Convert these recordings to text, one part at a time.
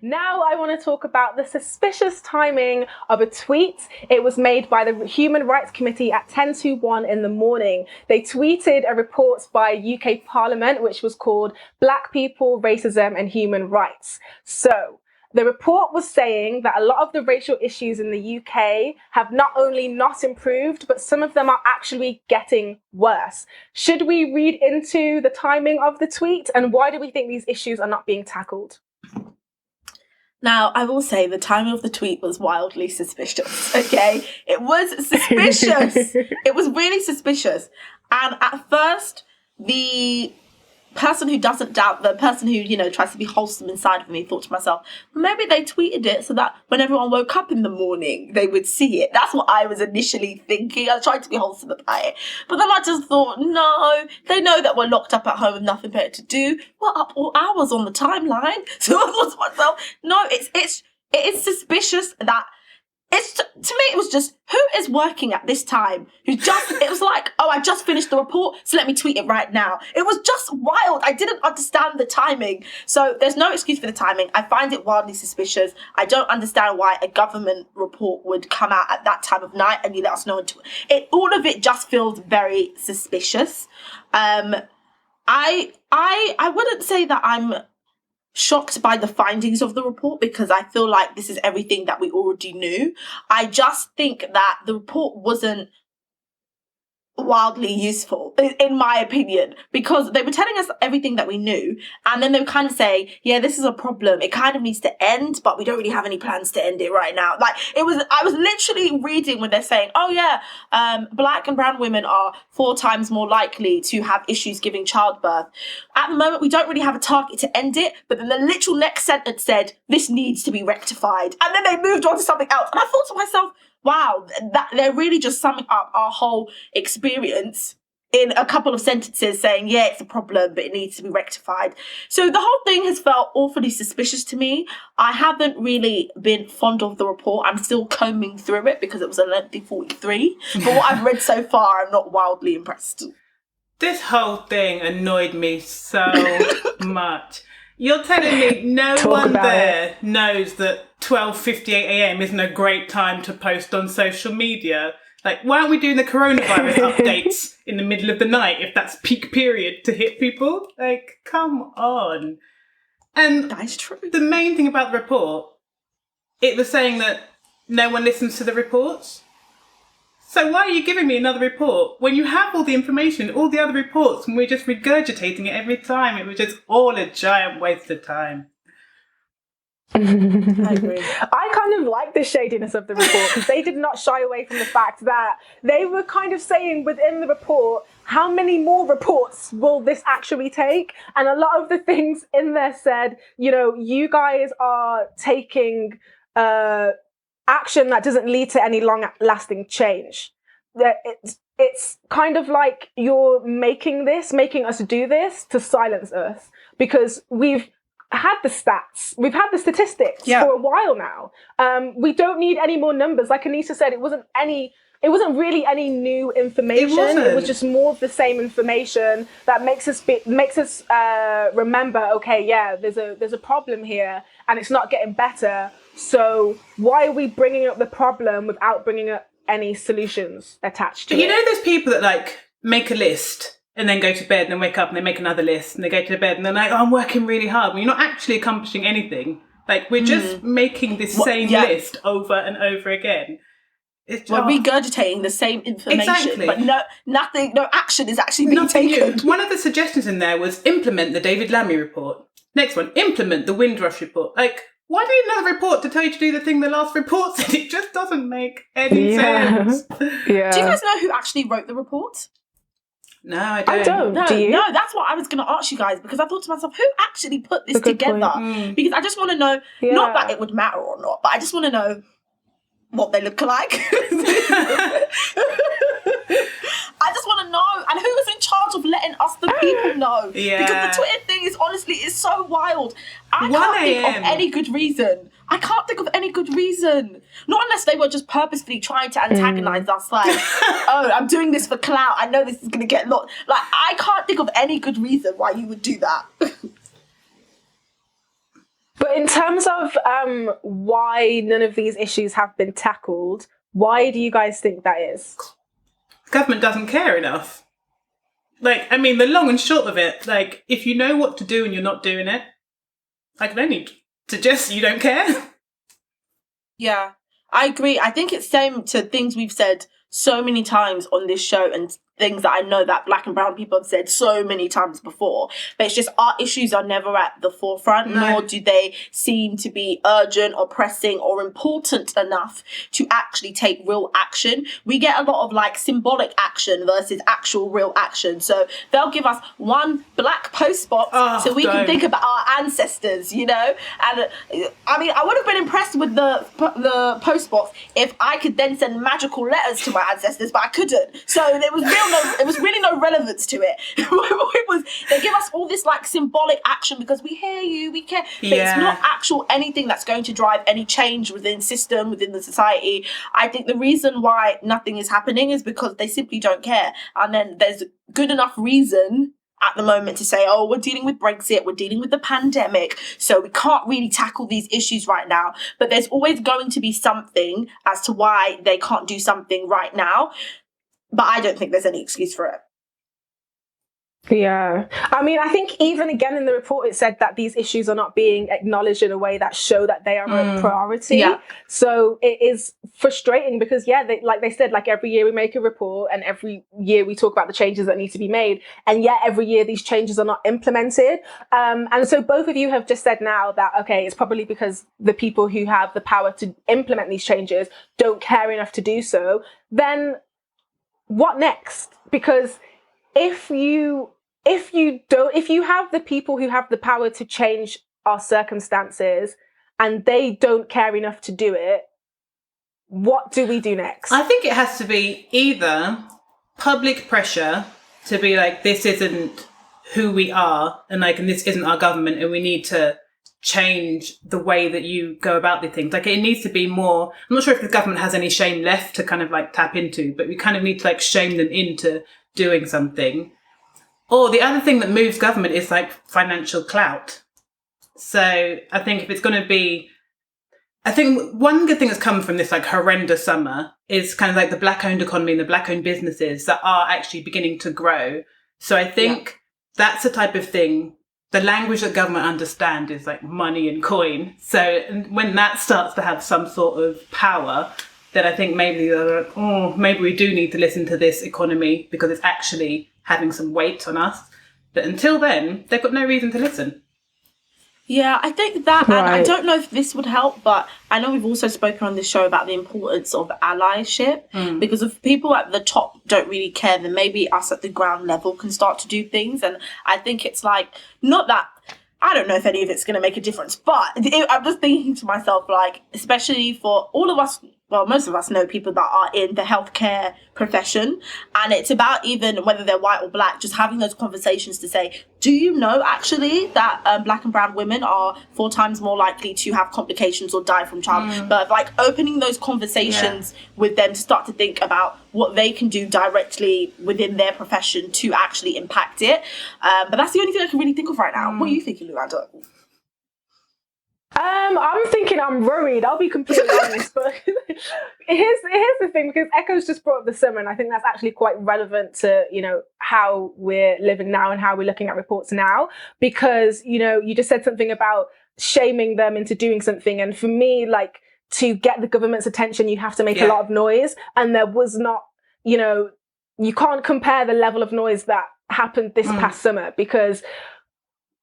Now I want to talk about the suspicious timing of a tweet. It was made by the Human Rights Committee at 10:01 in the morning. They tweeted a report by UK Parliament, which was called Black People, Racism and Human Rights. So the report was saying that a lot of the racial issues in the UK have not only not improved, but some of them are actually getting worse. Should we read into the timing of the tweet, and why do we think these issues are not being tackled? Now, I will say the timing of the tweet was wildly suspicious, okay? It was suspicious. It was really suspicious. And at first, the person who doesn't doubt, the person who, tries to be wholesome inside of me, thought to myself, maybe they tweeted it so that when everyone woke up in the morning, they would see it. That's what I was initially thinking. I tried to be wholesome about it. But then I just thought, no, they know that we're locked up at home with nothing better to do. We're up all hours on the timeline. So I thought to myself, no, it is suspicious that to me, it was just, who is working at this time? It was like, oh, I just finished the report, so let me tweet it right now. It was just wild. I didn't understand the timing. So there's no excuse for the timing. I find it wildly suspicious. I don't understand why a government report would come out at that time of night and you let us know. All of it just feels very suspicious. I wouldn't say that I'm shocked by the findings of the report, because I feel like this is everything that we already knew. I just think that the report wasn't wildly useful, in my opinion, because they were telling us everything that we knew, and then they would kind of say, yeah, this is a problem, it kind of needs to end, but we don't really have any plans to end it right now. I was literally reading when they're saying, oh yeah, black and brown women are 4 times more likely to have issues giving childbirth. At the moment, we don't really have a target to end it, but then the literal next sentence said, this needs to be rectified, and then they moved on to something else, and I thought to myself, wow, that they're really just summing up our whole experience in a couple of sentences, saying, yeah, it's a problem, but it needs to be rectified. So the whole thing has felt awfully suspicious to me. I haven't really been fond of the report. I'm still combing through it because it was a lengthy 43. But what I've read so far, I'm not wildly impressed. This whole thing annoyed me so much. You're telling me no one there knows that 12:58am isn't a great time to post on social media? Like, why aren't we doing the coronavirus updates in the middle of the night if that's peak period to hit people? Like, come on. And that's true. The main thing about the report, it was saying that no one listens to the reports. So why are you giving me another report when you have all the information, all the other reports, and we're just regurgitating it every time? It was just all a giant waste of time. I agree. I kind of like the shadiness of the report, because they did not shy away from the fact that they were kind of saying within the report, how many more reports will this actually take? And a lot of the things in there said, you guys are taking action that doesn't lead to any long-lasting change. It's kind of like you're making us do this to silence us, because we've had the stats, we've had the statistics for a while now. We don't need any more numbers. Like Anissa said, it wasn't really any new information. It was just more of the same information that makes us remember, okay, yeah, there's a problem here and it's not getting better. So why are we bringing up the problem without bringing up any solutions attached to it? You know, there's people that make a list and then go to bed and then wake up and they make another list and they go to bed and they're like, oh, I'm working really hard. Well, you're not actually accomplishing anything. We're just making this same list over and over again. We're regurgitating the same information, but no action is actually being taken. One of the suggestions in there was implement the David Lammy report. Next one, implement the Windrush report. Why do you need another report to tell you to do the thing the last report said? It just doesn't make any sense. Yeah. Do you guys know who actually wrote the report? No, I don't. I don't. No, do you? No, that's what I was going to ask you guys, because I thought to myself, who actually put this together? Because I just want to know, not that it would matter or not, but I just want to know what they look like. I just want to know, and who is in charge of letting us, the people, know? Yeah. Because the Twitter thing is so wild. I can't think of any good reason. Not unless they were just purposefully trying to antagonise us, oh, I'm doing this for clout. I know this is going to get lost. I can't think of any good reason why you would do that. But in terms of why none of these issues have been tackled, why do you guys think that is? Government doesn't care enough. Like, I mean, the long and short of it, like, if you know what to do and you're not doing it, I can only suggest you don't care. Yeah, I agree. I think it's same to things we've said so many times on this show and things that I know that Black and brown people have said so many times before. But it's just our issues are never at the forefront, nor do they seem to be urgent or pressing or important enough to actually take real action. We get a lot of like symbolic action versus actual real action. So they'll give us one black post box so we can think about our ancestors, you know? And I mean, I would have been impressed with the post box if I could then send magical letters to my ancestors, but I couldn't. So there was really no relevance to it. They give us all this like symbolic action because we hear you, we care, but it's not actual anything that's going to drive any change within system, within the society. I think the reason why nothing is happening is because they simply don't care. And then there's good enough reason at the moment to say, oh, we're dealing with Brexit, we're dealing with the pandemic, so we can't really tackle these issues right now. But there's always going to be something as to why they can't do something right now. But I don't think there's any excuse for it. Yeah. I mean, I think even again in the report, it said that these issues are not being acknowledged in a way that show that they are a priority. Yeah. So it is frustrating because, like they said, like every year we make a report and every year we talk about the changes that need to be made. And yet every year these changes are not implemented. And so both of you have just said now that, okay, it's probably because the people who have the power to implement these changes don't care enough to do so. Then what next? Because if you have the people who have the power to change our circumstances and they don't care enough to do it, what do we do next? I think it has to be either public pressure to be like, this isn't who we are and this isn't our government and we need to change the way that you go about the things. Like, it needs to be more, I'm not sure if the government has any shame left to kind of like tap into, but we kind of need to like shame them into doing something. Or the other thing that moves government is like financial clout. So I think if it's going to be, I think one good thing that's come from this like horrendous summer is kind of like the black owned economy and the black owned businesses that are actually beginning to grow. So I think that's the type of thing. The language that government understand is like money and coin. So when that starts to have some sort of power, then I think maybe they're like, maybe we do need to listen to this economy because it's actually having some weight on us. But until then, they've got no reason to listen. Yeah, I think that, and I don't know if this would help, but I know we've also spoken on this show about the importance of allyship, because if people at the top don't really care, then maybe us at the ground level can start to do things. And I think it's like, not that, I don't know if any of it's going to make a difference, but I'm just thinking to myself, like, especially for all of us, well, most of us know people that are in the healthcare profession, and it's about even whether they're white or black, just having those conversations to say, do you know actually that black and brown women are 4 times more likely to have complications or die from child? But like opening those conversations with them to start to think about what they can do directly within their profession to actually impact it. But that's the only thing I can really think of right now. What are you thinking, Luanda? I'm thinking I'm worried. I'll be completely honest, but here's the thing, because ECKOES just brought up the summer, and I think that's actually quite relevant to, you know, how we're living now and how we're looking at reports now, because, you know, you just said something about shaming them into doing something. And for me, like, to get the government's attention, you have to make a lot of noise. And there was not, you know, you can't compare the level of noise that happened this past summer, because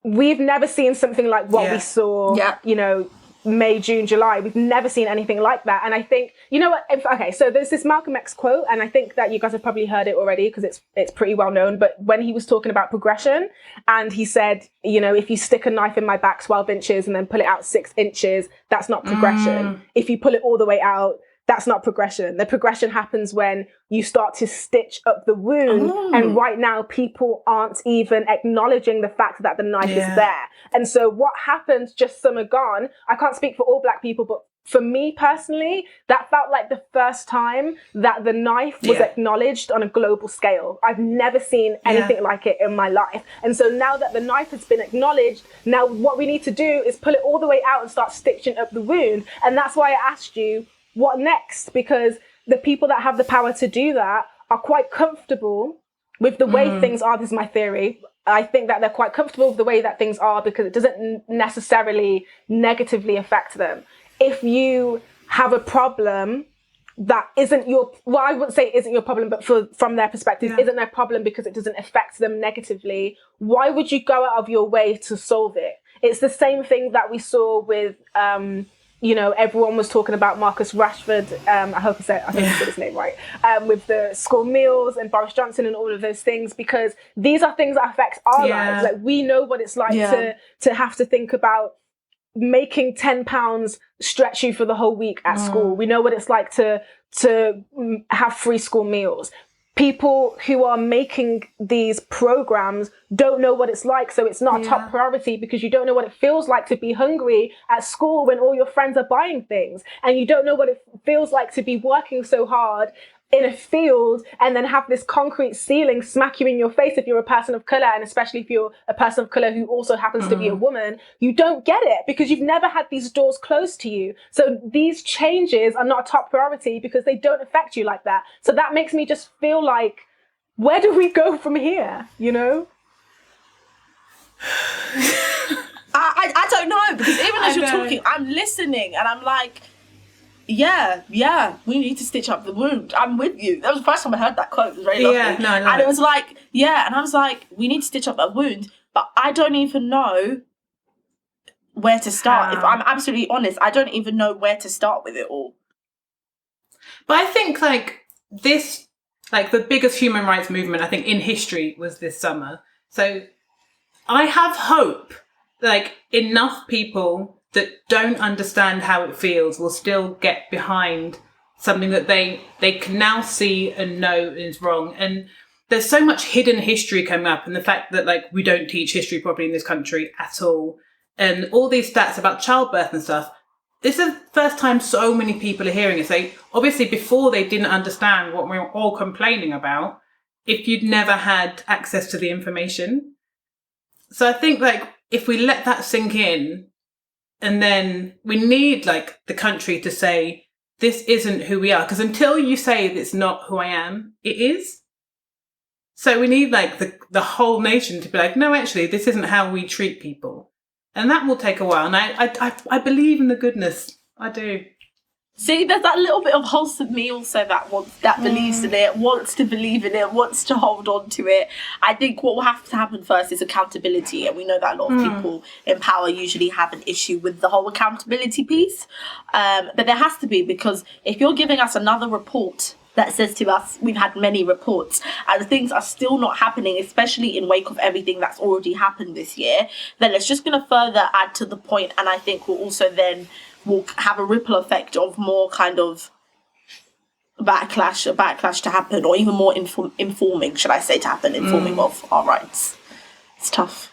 we've never seen something like what we saw, you know, May, June, July. We've never seen anything like that. And I think, you know what, okay, so there's this Malcolm X quote, and I think that you guys have probably heard it already because it's pretty well known, but when he was talking about progression, and he said, you know, if you stick a knife in my back 12 inches and then pull it out 6 inches, that's not progression. If you pull it all the way out, that's not progression. The progression happens when you start to stitch up the wound. And right now, people aren't even acknowledging the fact that the knife is there. And so what happened just summer gone, I can't speak for all black people, but for me personally, that felt like the first time that the knife was acknowledged on a global scale. I've never seen anything like it in my life. And so now that the knife has been acknowledged, now what we need to do is pull it all the way out and start stitching up the wound. And that's why I asked you, what next? Because the people that have the power to do that are quite comfortable with the way things are. This is my theory. I think that they're quite comfortable with the way that things are because it doesn't necessarily negatively affect them. If you have a problem that isn't your, well, I wouldn't say isn't your problem, but from their perspective, isn't their problem because it doesn't affect them negatively, why would you go out of your way to solve it? It's the same thing that we saw with, everyone was talking about Marcus Rashford. I think I said his name right. With the school meals and Boris Johnson and all of those things, because these are things that affect our lives. Like, we know what it's like to have to think about making £10 stretch you for the whole week at school. We know what it's like to have free school meals. People who are making these programs don't know what it's like, so it's not a top priority because you don't know what it feels like to be hungry at school when all your friends are buying things, and you don't know what it feels like to be working so hard in a field and then have this concrete ceiling smack you in your face if you're a person of color, and especially if you're a person of color who also happens to be a woman. You don't get it because you've never had these doors closed to you. So these changes are not a top priority because they don't affect you like that. So that makes me just feel like, where do we go from here, you know? I don't know, because even as you're talking, I'm listening and I'm like, yeah, we need to stitch up the wound. I'm with you. That was the first time I heard that quote. It was very lovely. And it was like, and I was like, we need to stitch up that wound. But I don't even know where to start. If I'm absolutely honest, I don't even know where to start with it all. But I think the biggest human rights movement, I think, in history was this summer. So I have hope, enough people that don't understand how it feels will still get behind something that they can now see and know is wrong. And there's so much hidden history coming up, and the fact that we don't teach history properly in this country at all, and all these stats about childbirth and stuff. This is the first time so many people are hearing it. Obviously before they didn't understand what we were all complaining about if you'd never had access to the information. So I think if we let that sink in, and then we need the country to say, this isn't who we are. Because until you say it's not who I am, it is. So we need the whole nation to be no, actually, this isn't how we treat people. And that will take a while. And I believe in the goodness. I do. See, there's that little bit of wholesome me also that believes in it, wants to believe in it, wants to hold on to it. I think what will have to happen first is accountability. And we know that a lot of people in power usually have an issue with the whole accountability piece. But there has to be, because if you're giving us another report that says to us, we've had many reports and things are still not happening, especially in wake of everything that's already happened this year, then it's just going to further add to the point. And I think we'll also then will have a ripple effect of more kind of backlash to happen, or even more informing, should I say, to happen, informing of our rights. It's tough.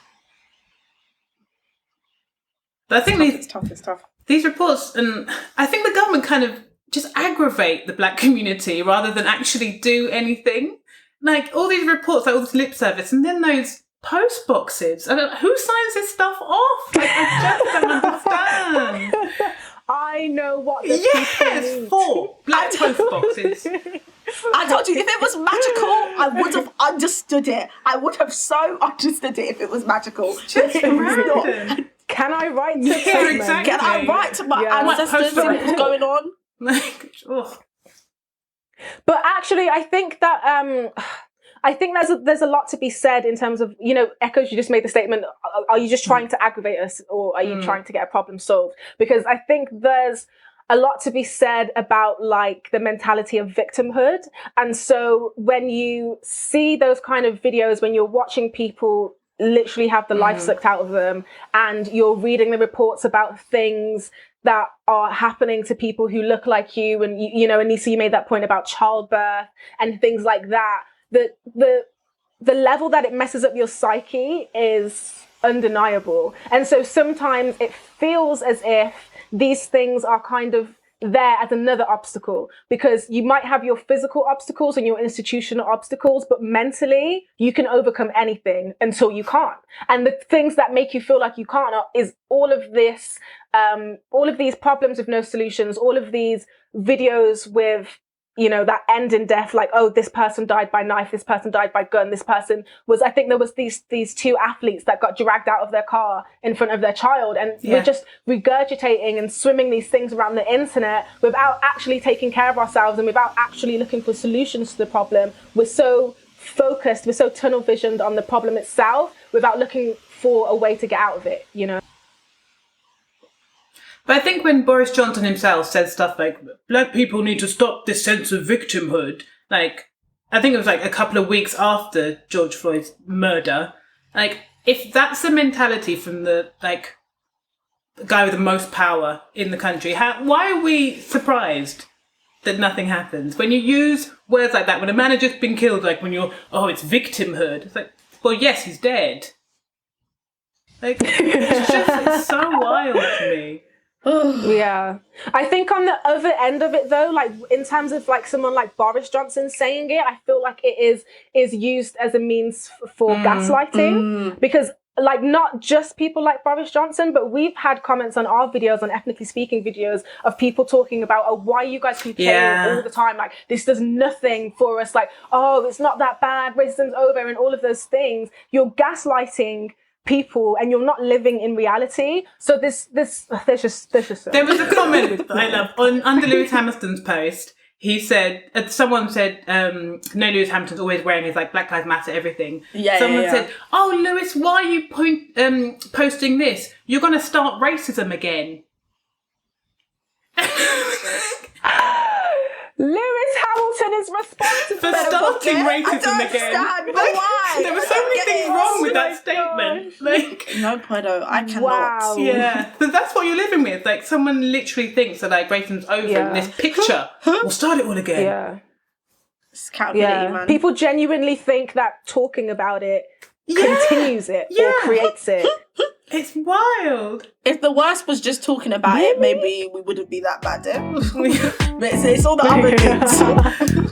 But I think it's tough. These reports, and I think the government kind of just aggravate the black community rather than actually do anything. All these reports, all this lip service, and then those post boxes. Who signs this stuff off? I just don't understand. I know what the people need. 4 black post boxes. I told you, if it was magical, I would have understood it. I would have so understood it if it was magical. Just not. Can I write to exactly. Can I write to my ancestors and what's going on? But actually, I think that there's a lot to be said in terms of, ECKOES, you just made the statement, are you just trying to aggravate us, or are you trying to get a problem solved? Because I think there's a lot to be said about the mentality of victimhood. And so when you see those kind of videos, when you're watching people literally have the life sucked out of them, and you're reading the reports about things that are happening to people who look like you, and Anissa, you made that point about childbirth and things like that, the level that it messes up your psyche is undeniable. And so sometimes it feels as if these things are kind of there as another obstacle, because you might have your physical obstacles and your institutional obstacles, but mentally you can overcome anything until you can't. And the things that make you feel like you can't is all of these problems with no solutions, all of these videos with, you know, that end in death, like, oh, this person died by knife, this person died by gun, this person was, I think there was these two athletes that got dragged out of their car in front of their child, and we're just regurgitating and swimming these things around the internet without actually taking care of ourselves and without actually looking for solutions to the problem. We're so focused, we're so tunnel visioned on the problem itself without looking for a way to get out of it, you know? But I think when Boris Johnson himself said stuff like, black people need to stop this sense of victimhood, like, I think it was like a couple of weeks after George Floyd's murder, like, if that's the mentality from the, like, guy with the most power in the country, why are we surprised that nothing happens? When you use words like that, when a man has just been killed, like when you're, oh, it's victimhood, it's like, well, yes, he's dead. Like, it's so wild to me. Yeah, I think on the other end of it though, like in terms of like someone like Boris Johnson saying it, I feel like it is used as a means for gaslighting, because like not just people like Boris Johnson, but we've had comments on our videos, on Ethnically Speaking videos, of people talking about, oh, why you guys keep saying it all the time, like this does nothing for us, like, oh, it's not that bad, racism's over, and all of those things. You're gaslighting people and you're not living in reality. So there's just there was a comment that I love under Lewis Hamilton's post. He said, someone said, no, Lewis Hamilton's always wearing his like Black Lives Matter everything. Someone said, oh, Lewis, why are you posting this? You're going to start racism again. Lewis Hamilton is responsible for starting racism again. But why? There were so many things wrong with that statement. Like, no, Podo, I cannot. Wow. Yeah, but that's what you're living with. Like, someone literally thinks that like racism's over in this picture. We'll start it all again. Yeah. It's calculating, man. People genuinely think that talking about it continues it or creates it. It's wild. If the worst was just talking about it, maybe we wouldn't be that bad. But it's all the other things.